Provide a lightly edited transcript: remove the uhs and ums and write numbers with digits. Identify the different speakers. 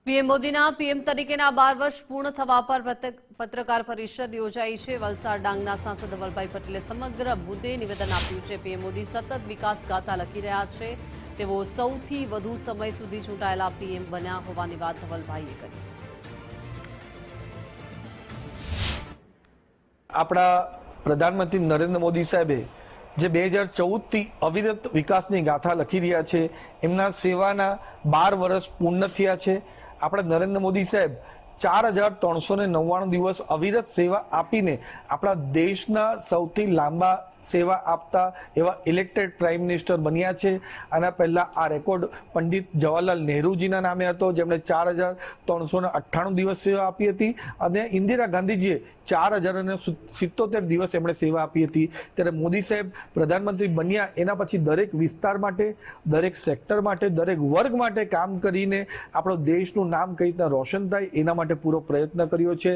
Speaker 1: PM મોદીના PM તરીકેના 12 વર્ષ પૂર્ણ થવા પર પત્રકાર પરિષદ યોજાઈ છે। વલસાડ ડાંગના સાંસદ વલ્લભભાઈ પટેલે સમગ્ર મુદ્દે નિવેદન આપ્યું છે। પીએમ મોદી સતત વિકાસ ગાથા લખી રહ્યા છે। તેઓ સૌથી વધુ સમય સુધી ચૂંટાયેલા પીએમ બન્યા હોવાની વાત વલ્લભભાઈએ કરી।
Speaker 2: આપણા પ્રધાનમંત્રી નરેન્દ્ર મોદી સાહેબે જે 2014થી અવિરત વિકાસની ગાથા લખી રહ્યા છે, એમના સેવાના 12 વર્ષ પૂર્ણ થયા છે। આપણા નરેન્દ્ર મોદી સાહેબ 4399 દિવસ અવિરત સેવા આપીને આપણા દેશના સૌથી લાંબા સેવા આપતા એવા ઇલેક્ટેડ પ્રાઇમ મિનિસ્ટર બન્યા છે। આના પહેલા આ રેકોર્ડ પંડિત જવાહરલાલ નહેરુજીના નામે હતો, જેમણે 4398 દિવસ સેવા આપી હતી, અને ઇન્દિરા ગાંધીજીએ 4077 દિવસ એમણે સેવા આપી હતી। ત્યારે મોદી સાહેબ પ્રધાનમંત્રી બન્યા એના પછી દરેક વિસ્તાર માટે, દરેક સેક્ટર માટે, દરેક વર્ગ માટે કામ કરીને આપણો દેશનું નામ કઈ રીતના રોશન થાય એના માટે પૂરો પ્રયત્ન કર્યો છે।